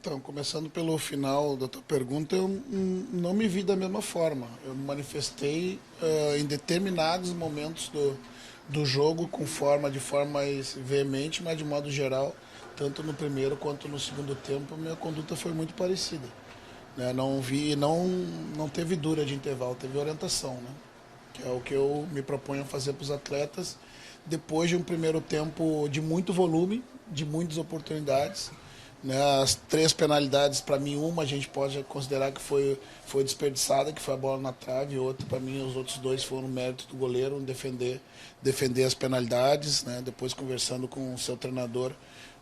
Então, começando pelo final da tua pergunta, eu não me vi da mesma forma. Eu me manifestei em determinados momentos do jogo de forma mais veemente, mas de modo geral, tanto no primeiro quanto no segundo tempo, minha conduta foi muito parecida. Né? Não teve dura de intervalo, teve orientação, né? Que é o que eu me proponho a fazer para os atletas depois de um primeiro tempo de muito volume, de muitas oportunidades. Né? As 3 penalidades, para mim, uma a gente pode considerar que foi desperdiçada, que foi a bola na trave, e outra, para mim, os outros 2 foram no mérito do goleiro, defender as penalidades. Né? Depois, conversando com o seu treinador,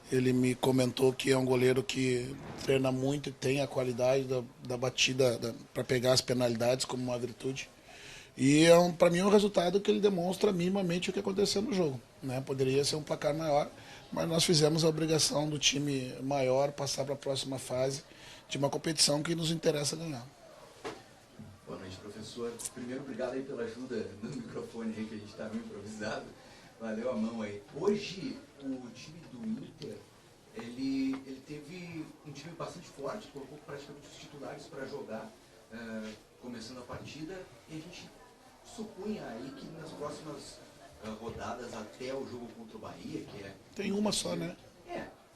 ele me comentou que é um goleiro que treina muito e tem a qualidade da batida para pegar as penalidades como uma virtude. E para mim é um resultado que ele demonstra minimamente o que aconteceu no jogo. Né? Poderia ser um placar maior, mas nós fizemos a obrigação do time maior passar para a próxima fase de uma competição que nos interessa ganhar. Boa noite, professor. Primeiro, obrigado aí pela ajuda no microfone aí, que a gente está meio improvisado. Valeu a mão aí. Hoje, o time do Inter, ele teve um time bastante forte, colocou praticamente os titulares para jogar, começando a partida, e a gente supunha aí que nas próximas rodadas, até o jogo contra o Bahia, que é... Tem uma só, né?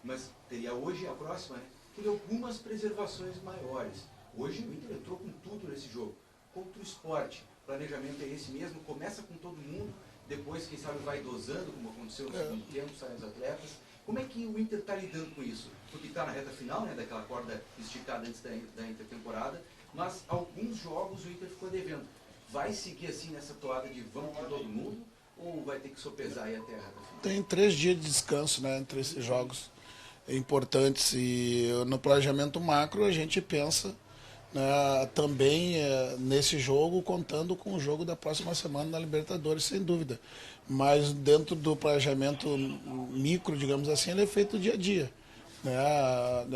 Mas teria hoje a próxima, né? Teria algumas preservações maiores. Hoje o Inter entrou com tudo nesse jogo. Contra o Sport, o planejamento é esse mesmo, começa com todo mundo, depois, quem sabe, vai dosando, como aconteceu no segundo tempo, saem os atletas. Como é que o Inter está lidando com isso? Porque está na reta final, né, daquela corda esticada antes da intertemporada, mas alguns jogos o Inter ficou devendo. Vai seguir assim nessa toada de vamos com todo mundo, ou vai ter que sopesar aí até a reta final? Tem 3 dias de descanso, né, entre esses jogos importantes, e no planejamento macro a gente pensa, né, também nesse jogo, contando com o jogo da próxima semana na Libertadores, sem dúvida. Mas dentro do planejamento micro, digamos assim, ele é feito dia a dia.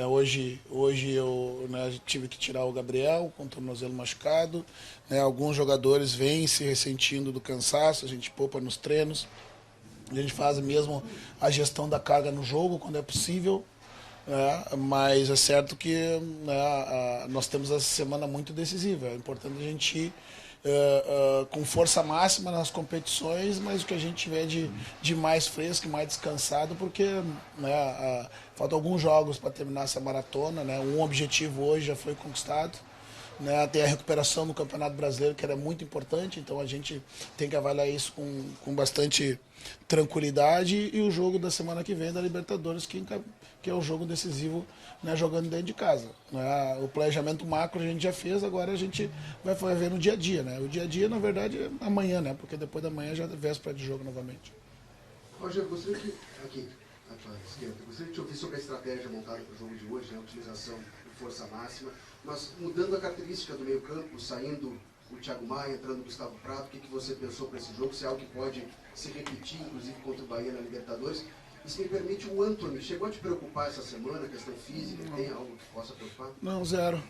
Hoje eu tive que tirar o Gabriel com o tornozelo machucado. Alguns jogadores vêm se ressentindo do cansaço, a gente poupa nos treinos. A gente faz mesmo a gestão da carga no jogo quando é possível. Mas é certo que nós temos essa semana muito decisiva. É importante a gente ir com força máxima nas competições, mas o que a gente tiver de mais fresco e mais descansado, porque faltam alguns jogos para terminar essa maratona. Né? Um objetivo hoje já foi conquistado. Né? Tem a recuperação do Campeonato Brasileiro, que era muito importante, então a gente tem que avaliar isso com bastante tranquilidade, e o jogo da semana que vem da Libertadores, que é o jogo decisivo, né, jogando dentro de casa. Né? O planejamento macro a gente já fez, agora a gente vai ver no dia a dia. Né? O dia a dia, na verdade, é amanhã, né? Porque depois da manhã já é véspera de jogo novamente. Rogério, gostaria que, aqui, à tua esquerda, gostaria de te ouvir sobre a estratégia montada para o jogo de hoje, né, a utilização de força máxima, mas mudando a característica do meio campo, saindo o Thiago Maia, entrando o Gustavo Prato, o que você pensou para esse jogo? Se é algo que pode se repetir, inclusive contra o Bahia na Libertadores? E se me permite, o Antony, chegou a te preocupar essa semana, questão física, tem algo que possa preocupar? Não, zero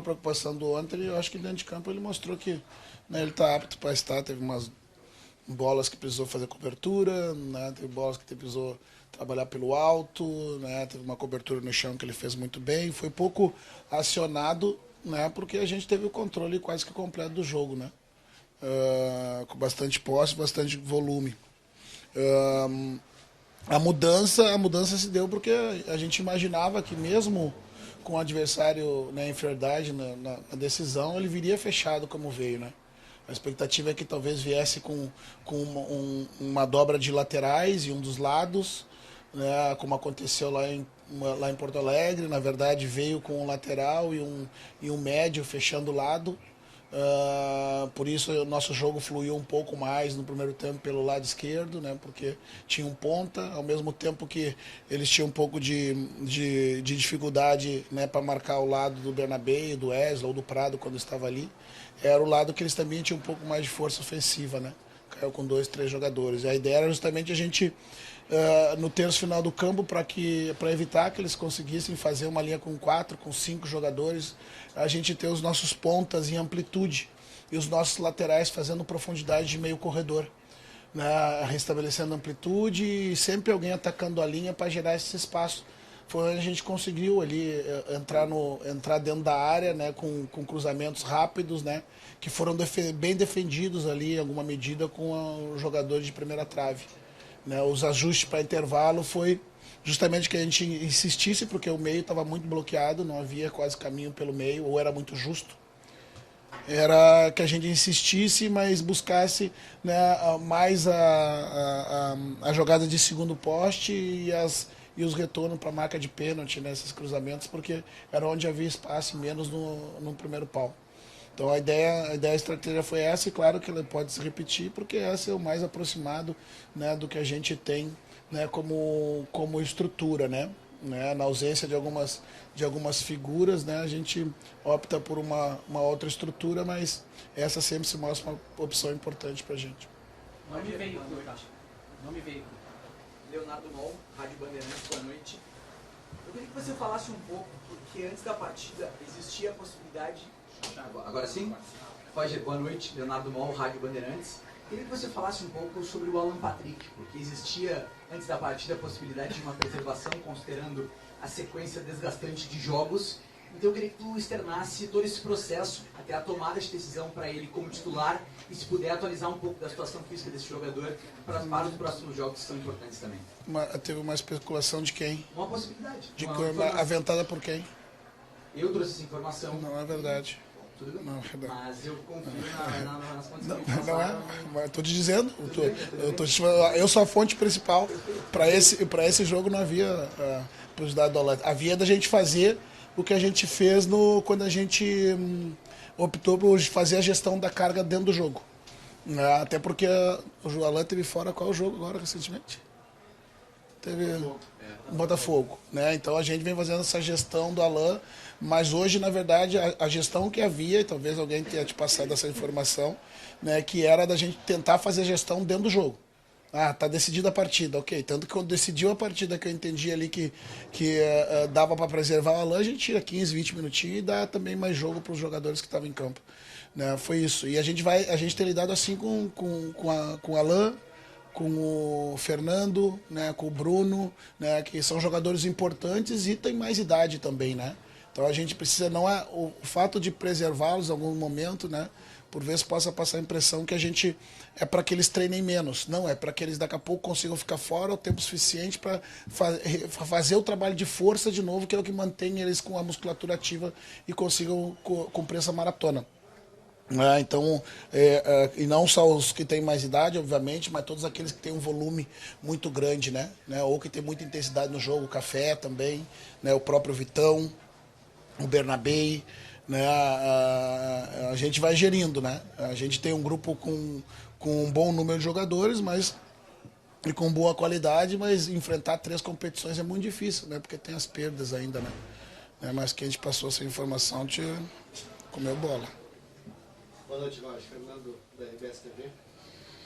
preocupação do Antony. Eu acho que dentro de campo ele mostrou que, né, ele está apto para estar. Teve umas bolas que precisou fazer cobertura, né, teve bolas que precisou trabalhar pelo alto, né, teve uma cobertura no chão que ele fez muito bem. Foi pouco acionado, né, porque a gente teve o controle quase que completo do jogo, né, com bastante posse, bastante volume. A mudança se deu porque a gente imaginava que mesmo com o adversário, né, inferioridade na decisão, ele viria fechado como veio, né. A expectativa é que talvez viesse com uma dobra de laterais e um dos lados, né, como aconteceu lá em Porto Alegre. Na verdade, veio com um lateral e um médio fechando o lado. Por isso o nosso jogo fluiu um pouco mais no primeiro tempo pelo lado esquerdo, né, porque tinha um ponta, ao mesmo tempo que eles tinham um pouco de dificuldade, né, para marcar o lado do Bernabé, do Wesley ou do Prado quando estava ali. Era o lado que eles também tinham um pouco mais de força ofensiva, né? Caiu com 2, 3 jogadores. E a ideia era justamente a gente, no terço final do campo, para evitar que eles conseguissem fazer uma linha com 4, com 5 jogadores, a gente ter os nossos pontas em amplitude e os nossos laterais fazendo profundidade de meio corredor, né? Restabelecendo amplitude e sempre alguém atacando a linha para gerar esse espaço, foi onde a gente conseguiu ali entrar dentro da área, né, com cruzamentos rápidos, né, que foram bem defendidos ali em alguma medida com os jogadores de primeira trave. Né, os ajustes para intervalo foi justamente que a gente insistisse, porque o meio estava muito bloqueado, não havia quase caminho pelo meio, ou era muito justo. Era que a gente insistisse, mas buscasse, né, mais a jogada de segundo poste e os retornos para a marca de pênalti nesses cruzamentos, porque era onde havia espaço menos no primeiro pau. Então a estratégia foi essa, e claro que ela pode se repetir, porque essa é o mais aproximado, né, do que a gente tem, né, como estrutura, né? Na ausência de algumas figuras, né, a gente opta por uma outra estrutura, mas essa sempre se mostra uma opção importante para a gente. Nome veio. Leonardo Mol, Rádio Bandeirantes, boa noite. Eu queria que você falasse um pouco, porque antes da partida existia a possibilidade... Agora sim? Roger, boa noite. Leonardo Mol, Rádio Bandeirantes. Eu queria que você falasse um pouco sobre o Alan Patrick, porque existia antes da partida a possibilidade de uma preservação, considerando a sequência desgastante de jogos. Então eu queria que tu externasse todo esse processo, até a tomada de decisão para ele como titular, e se puder atualizar um pouco da situação física desse jogador para os próximos jogos, que são importantes também. Teve uma especulação de quem? Uma possibilidade. Aventada por quem? Eu trouxe essa informação. Não é verdade. Tudo bem. Não, é verdade. Mas eu confio nas condições. Não é. Estou te dizendo. Eu sou a fonte principal. Para esse jogo não havia possibilidade do Alan. Havia da gente fazer o que a gente fez quando a gente optou por fazer a gestão da carga dentro do jogo. Até porque o Alan teve fora qual jogo agora recentemente? Teve Botafogo, né? Então a gente vem fazendo essa gestão do Alan, mas hoje, na verdade, a gestão que havia, e talvez alguém tenha te passado essa informação, né, que era da gente tentar fazer a gestão dentro do jogo. Tá decidida a partida, ok. Tanto que quando decidiu a partida, que eu entendi ali que dava para preservar o Alan, a gente tira 15, 20 minutinhos e dá também mais jogo para os jogadores que estavam em campo. Né? Foi isso. E a gente tem lidado assim com o Alan, com o Fernando, né, com o Bruno, né, que são jogadores importantes e tem mais idade também, né? Então a gente precisa, não é o fato de preservá-los em algum momento, né, por vezes possa passar a impressão que a gente é para que eles treinem menos. Não, é para que eles daqui a pouco consigam ficar fora o tempo suficiente para fazer o trabalho de força de novo, que é o que mantém eles com a musculatura ativa e consigam cumprir essa maratona. Então, e não só os que têm mais idade, obviamente, mas todos aqueles que têm um volume muito grande, né? Ou que tem muita intensidade no jogo, o Café também, né? O próprio Vitão, o Bernabei, né? A gente vai gerindo, né? A gente tem um grupo com um bom número de jogadores, e com boa qualidade, mas enfrentar 3 competições é muito difícil, né? Porque tem as perdas ainda, né? Mas quem te passou essa informação te comeu bola. Boa noite, Jorge. Fernando, da RBS TV.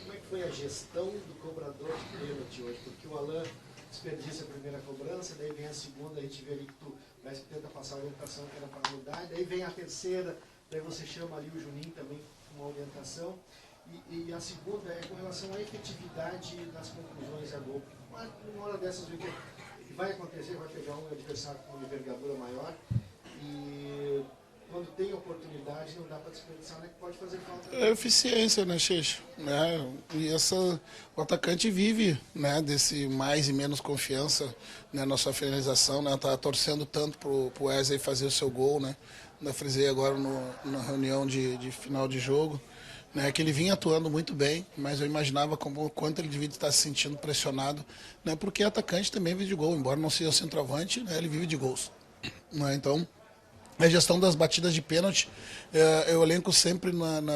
Como é que foi a gestão do cobrador de pênalti hoje? Porque o Alan desperdiça a primeira cobrança, daí vem a segunda, a gente vê ali que tu parece que tenta passar a orientação que era para mudar, daí vem a terceira, daí você chama ali o Juninho também com uma orientação. E a segunda é com relação à efetividade das conclusões a gol. Uma hora dessas vê que vai acontecer, vai pegar um adversário com uma envergadura maior e... quando tem oportunidade, não dá para desperdiçar, né? Que pode fazer falta. É eficiência, né, Xixi? E o atacante vive, né, desse mais e menos confiança, né, na sua finalização, né? Tá torcendo tanto pro Wesley fazer o seu gol, né? Ainda frisei agora na reunião de final de jogo, né, que ele vinha atuando muito bem, mas eu imaginava quanto ele devia estar se sentindo pressionado, né? Porque atacante também vive de gol, embora não seja centroavante, né, ele vive de gols. Né? Então, a gestão das batidas de pênalti, eu elenco sempre na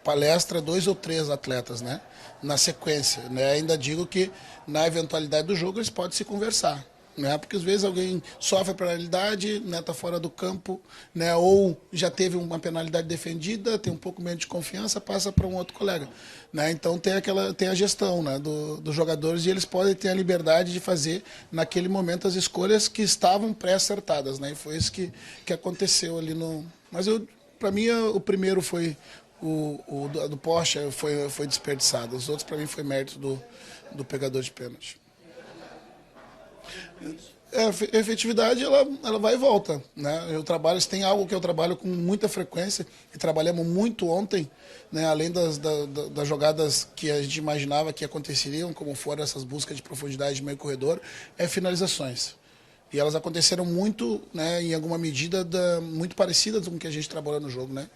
palestra 2 ou 3 atletas, né? Na sequência. Né? Ainda digo que, na eventualidade do jogo, eles podem se conversar. Né? Porque às vezes alguém sofre a penalidade, né? Tá fora do campo, né? Ou já teve uma penalidade defendida, tem um pouco menos de confiança, passa para um outro colega. Né? Então tem a gestão, né, dos jogadores, e eles podem ter a liberdade de fazer naquele momento as escolhas que estavam pré-acertadas. Né? E foi isso que aconteceu ali no. Mas para mim o primeiro foi o do Porsche, foi desperdiçado. Os outros para mim foi mérito do pegador de pênalti. A efetividade ela vai e volta, né? Eu trabalho, se tem algo que eu trabalho com muita frequência, e trabalhamos muito ontem, né? Além das jogadas que a gente imaginava que aconteceriam, como foram essas buscas de profundidade de meio corredor, é finalizações. E elas aconteceram muito, né, em alguma medida, muito parecidas com o que a gente trabalhou no jogo, né?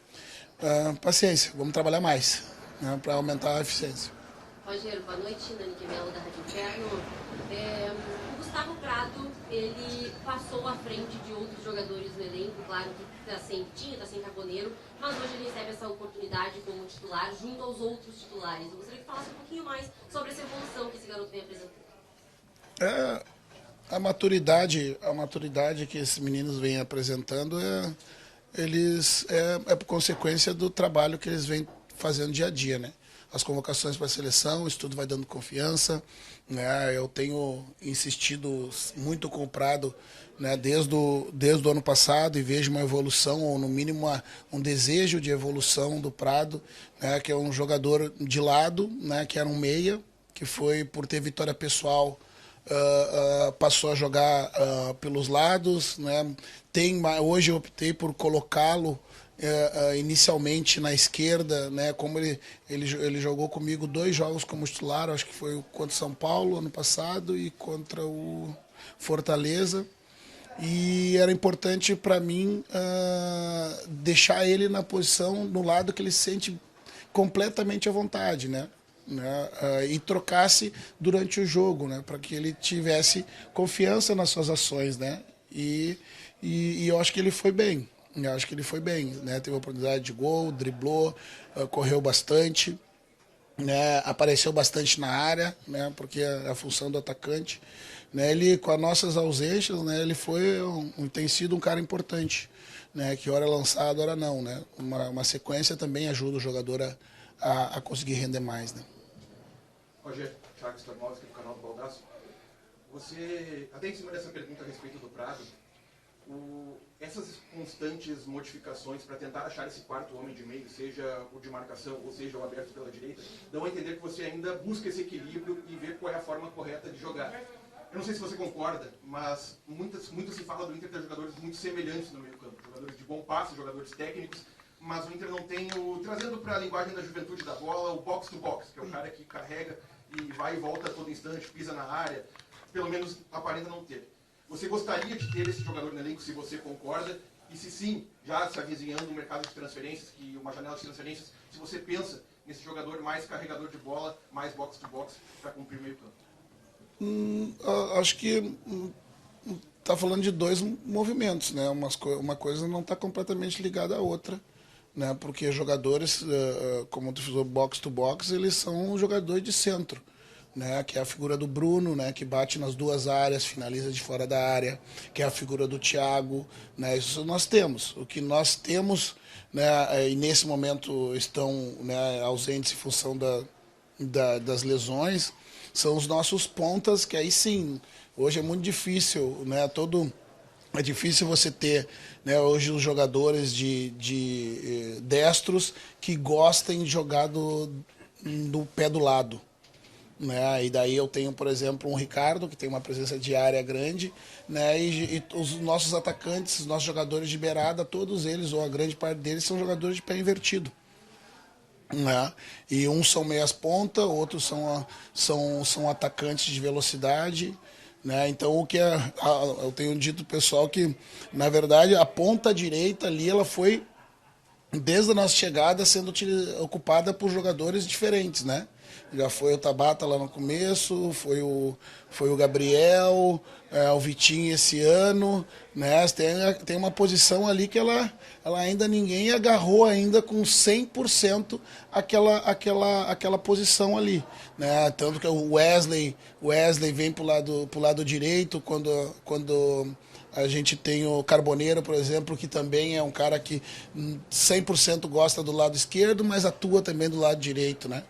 Paciência, vamos trabalhar mais, né, para aumentar a eficiência. Rogério, boa noite, Nani Quemelo da Rádio Inferno. O Gustavo Prado, ele passou à frente de outros jogadores do elenco, claro que está sem Carboneiro, mas hoje ele recebe essa oportunidade como titular junto aos outros titulares. Eu gostaria que falasse um pouquinho mais sobre essa evolução que esse garoto vem apresentando. A maturidade que esses meninos vêm apresentando é por consequência do trabalho que eles vêm fazendo dia a dia, né? As convocações para a seleção, isso tudo vai dando confiança, né? Eu tenho insistido muito com o Prado, né, desde o ano passado, e vejo uma evolução, ou no mínimo um desejo de evolução do Prado, né, que é um jogador de lado, né, que era um meia, que foi por ter vitória pessoal, passou a jogar pelos lados, né? Hoje eu optei por colocá-lo inicialmente na esquerda, né? Como ele jogou comigo 2 jogos como titular, acho que foi contra o São Paulo ano passado e contra o Fortaleza, e era importante para mim deixar ele na posição, no lado que ele se sente completamente à vontade, né? E trocasse durante o jogo, né, para que ele tivesse confiança nas suas ações, né? E eu acho que ele foi bem. Né? Teve oportunidade de gol, driblou, correu bastante, né? Apareceu bastante na área, né? Porque é a função do atacante, né? Ele, com as nossas ausências, né, ele tem sido um cara importante, né? Que hora é lançado, hora não, né? Uma sequência também ajuda o jogador a conseguir render mais, né? Rogério, Thiago Starmovski, do canal do Baldasso. Você, até em cima dessa pergunta a respeito do Prado, essas constantes modificações para tentar achar esse quarto homem de meio, seja o de marcação ou seja o aberto pela direita, dão a entender que você ainda busca esse equilíbrio e vê qual é a forma correta de jogar. Eu não sei se você concorda, mas muito se fala do Inter ter jogadores muito semelhantes no meio campo, jogadores de bom passe, jogadores técnicos, mas o Inter não tem trazendo para a linguagem da juventude da bola, o box to box, que é o cara que carrega e vai e volta a todo instante, pisa na área, pelo menos aparenta não ter. Você gostaria de ter esse jogador no elenco, se você concorda, e se sim, já se avizinhando um mercado de transferências, uma janela de transferências, se você pensa nesse jogador mais carregador de bola, mais box to box, para cumprir o meio campo? Acho que está falando de 2 movimentos, né? Uma coisa não está completamente ligada à outra, né? Porque jogadores, como tu falou, box to box, eles são jogadores de centro, né? Que é a figura do Bruno, né? Que bate nas 2 áreas, finaliza de fora da área, que é a figura do Thiago, né? Isso nós temos. O que nós temos, né? E nesse momento estão, né, ausentes em função das lesões, são os nossos pontas, que aí sim, hoje é muito difícil, né? É difícil você ter, né, hoje os jogadores de destros que gostem de jogar do pé do lado, né? E daí eu tenho, por exemplo, um Ricardo, que tem uma presença de área grande, né? E os nossos atacantes, os nossos jogadores de beirada, todos eles, ou a grande parte deles, são jogadores de pé invertido, né? E uns são meias ponta, outros são atacantes de velocidade, né? Então eu tenho dito pro pessoal que, na verdade, a ponta direita ali, ela foi, desde a nossa chegada, sendo ocupada por jogadores diferentes, né? Já foi o Tabata lá no começo, foi o Gabriel, o Vitinho esse ano, né? Tem uma posição ali que ela ainda ninguém agarrou ainda com 100% aquela posição ali, né? Tanto que o Wesley vem pro lado direito quando a gente tem o Carboneiro, por exemplo, que também é um cara que 100% gosta do lado esquerdo, mas atua também do lado direito, né?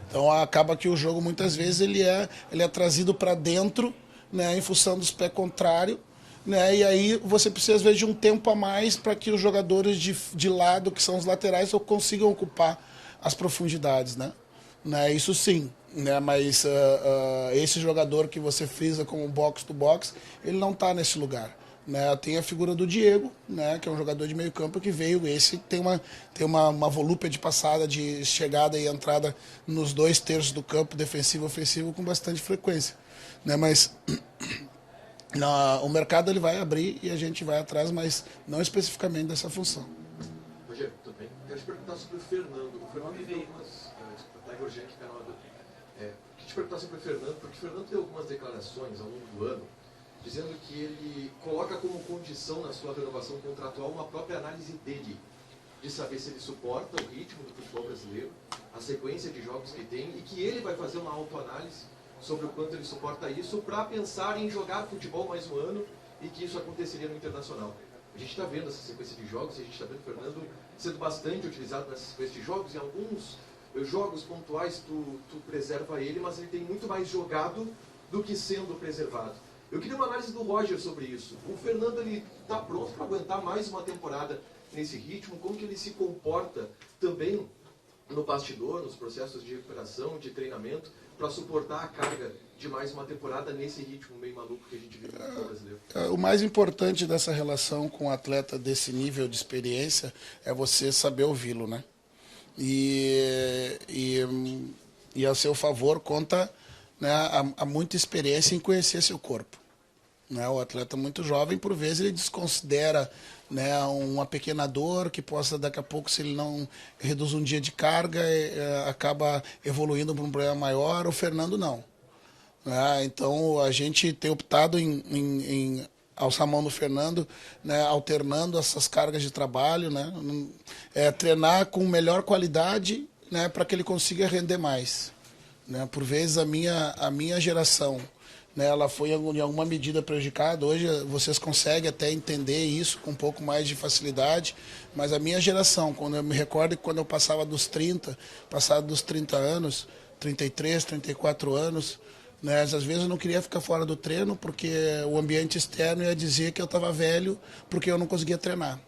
Então acaba que o jogo muitas vezes ele é trazido para dentro, né, em função dos pés contrários, né, e aí você precisa às vezes de um tempo a mais para que os jogadores de lado, que são os laterais, consigam ocupar as profundidades, né? Isso sim, né? Mas esse jogador que você frisa como box to box, ele não está nesse lugar. Né? Tem a figura do Diego, né? Que é um jogador de meio campo que veio, esse tem uma volúpia de passada, de chegada e entrada nos 2 terços do campo, defensivo e ofensivo, com bastante frequência. Né? Mas o mercado ele vai abrir e a gente vai atrás, mas não especificamente dessa função. Rogério, tudo bem? Quero te perguntar sobre o Fernando. O Fernando tem algumas... Desculpa, Tiger Jack, canal do... Queria te perguntar sobre o Fernando, porque o Fernando tem algumas declarações ao longo do ano dizendo que ele coloca como condição na sua renovação contratual uma própria análise dele, de saber se ele suporta o ritmo do futebol brasileiro, a sequência de jogos que tem, e que ele vai fazer uma autoanálise sobre o quanto ele suporta isso para pensar em jogar futebol mais um ano e que isso aconteceria no Internacional. A gente está vendo essa sequência de jogos, a gente está vendo o Fernando sendo bastante utilizado nessa sequência de jogos. Em alguns jogos pontuais tu preserva ele, mas ele tem muito mais jogado do que sendo preservado. Eu queria uma análise do Roger sobre isso. O Fernando está pronto para aguentar mais uma temporada nesse ritmo? Como que ele se comporta também no bastidor, nos processos de recuperação, de treinamento, para suportar a carga de mais uma temporada nesse ritmo meio maluco que a gente vive no futebol brasileiro? O mais importante dessa relação com um atleta desse nível de experiência é você saber ouvi-lo, né? E a seu favor conta, né, há muita experiência em conhecer seu corpo. Né? O atleta muito jovem, por vezes, ele desconsidera, né, uma pequena dor que possa, daqui a pouco, se ele não reduz um dia de carga, acaba evoluindo para um problema maior. O Fernando não. Né? Então, a gente tem optado em alçar a mão do Fernando, né, alternando essas cargas de trabalho, né, treinar com melhor qualidade, né, para que ele consiga render mais. Né? Por vezes a minha geração, né, ela foi em alguma medida prejudicada. Hoje vocês conseguem até entender isso com um pouco mais de facilidade, mas a minha geração, quando eu me recordo que quando eu passava dos 30 anos, 33, 34 anos, né, às vezes eu não queria ficar fora do treino porque o ambiente externo ia dizer que eu estava velho porque eu não conseguia treinar.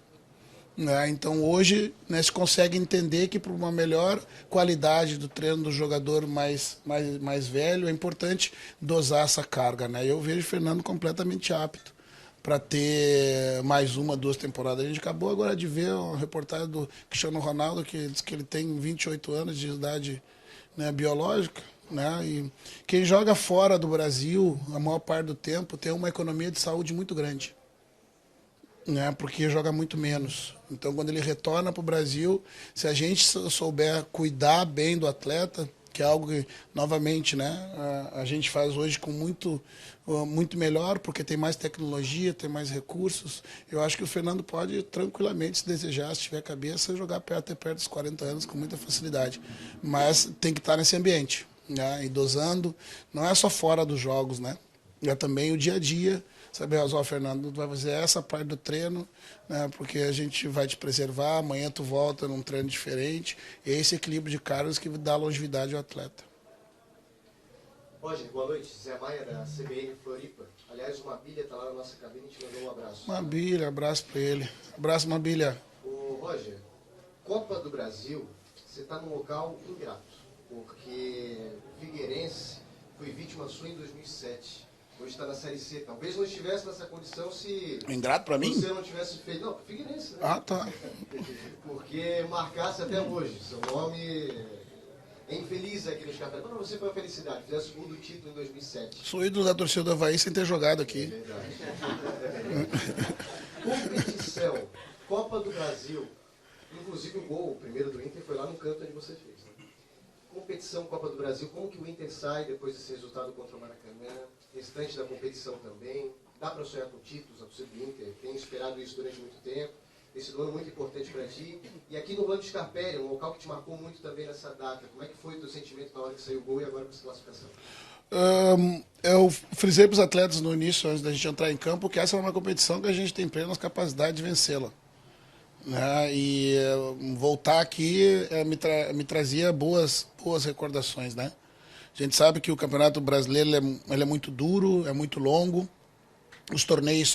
Né? Então hoje, né, se consegue entender que para uma melhor qualidade do treino do jogador mais velho, é importante dosar essa carga. Né? Eu vejo o Fernando completamente apto para ter mais 1, 2 temporadas. A gente acabou agora de ver uma reportagem do Cristiano Ronaldo, que diz que ele tem 28 anos de idade, né, biológica. Né? E quem joga fora do Brasil, a maior parte do tempo, tem uma economia de saúde muito grande. Né, porque joga muito menos. Então, quando ele retorna para o Brasil, se a gente souber cuidar bem do atleta, que é algo que, novamente, né, a gente faz hoje com muito melhor, porque tem mais tecnologia, tem mais recursos. Eu acho que o Fernando pode tranquilamente, se desejar, se tiver cabeça, jogar até perto dos 40 anos com muita facilidade. Mas tem que estar nesse ambiente, né, e dosando. Não é só fora dos jogos, né? É também o dia a dia. Sabe, ó, Fernando, tu vai fazer essa parte do treino, né, porque a gente vai te preservar, amanhã tu volta num treino diferente. E é esse equilíbrio de cargas que dá longevidade ao atleta. Roger, boa noite. Zé Maia, da CBN Floripa. Aliás, o Mabilha está lá na nossa cabine e te mandou um abraço. Mabilha, abraço para ele. Abraço, Mabilha. Ô, Roger, Copa do Brasil, você está num local ingrato, porque o Figueirense foi vítima sua em 2007. Hoje está na Série C. Talvez não estivesse nessa condição se... Ingrato para mim? Você não tivesse feito... Não, Figueirense, né? Ah, tá. Porque marcasse até hoje. Seu nome é infeliz aqui nos cartões. Para você foi uma felicidade. Fizesse o segundo título em 2007. Sou ídolo da torcida do Avaí sem ter jogado aqui. É verdade. Competição. Copa do Brasil. Inclusive o gol, o primeiro do Inter, foi lá no canto onde você fez. Né? Competição Copa do Brasil. Como que o Inter sai depois desse resultado contra o Maracanã? Restante da competição também, dá para sonhar com títulos, a torcida do Inter tem esperado isso durante muito tempo, esse ano muito importante para ti, e aqui no Orlando Scarpelli, um local que te marcou muito também nessa data, como é que foi o teu sentimento na hora que saiu o gol e agora com essa classificação? Eu frisei para os atletas no início, antes da gente entrar em campo, que essa é uma competição que a gente tem plenas capacidade de vencê-la. Né? E voltar aqui me trazia boas recordações, né? A gente sabe que o Campeonato Brasileiro ele é muito duro, é muito longo. Os torneios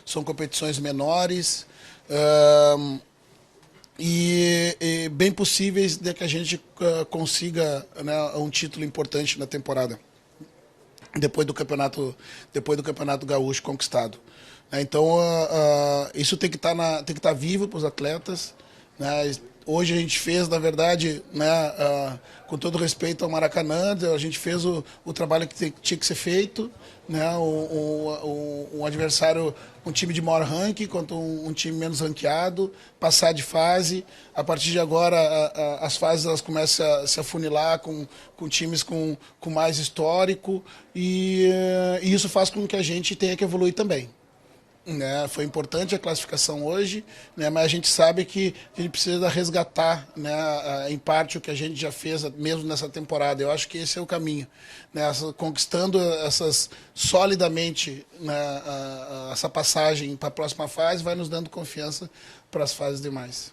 são competições menores. e bem possíveis de que a gente consiga, né, um título importante na temporada, depois do campeonato gaúcho conquistado. Então isso tem que estar vivo para os atletas, né? Hoje a gente fez, na verdade, né, com todo respeito ao Maracanã, a gente fez o trabalho que tinha que ser feito, né? Um adversário, um time de maior ranking contra um time menos ranqueado, passar de fase. A partir de agora, as fases elas começam a se afunilar com times com mais histórico, e isso faz com que a gente tenha que evoluir também. Né, foi importante a classificação hoje, né, mas a gente sabe que a gente precisa resgatar, né, em parte o que a gente já fez mesmo nessa temporada. Eu acho que esse é o caminho, né, conquistando essas solidamente, né, essa passagem para a próxima fase vai nos dando confiança para as fases demais.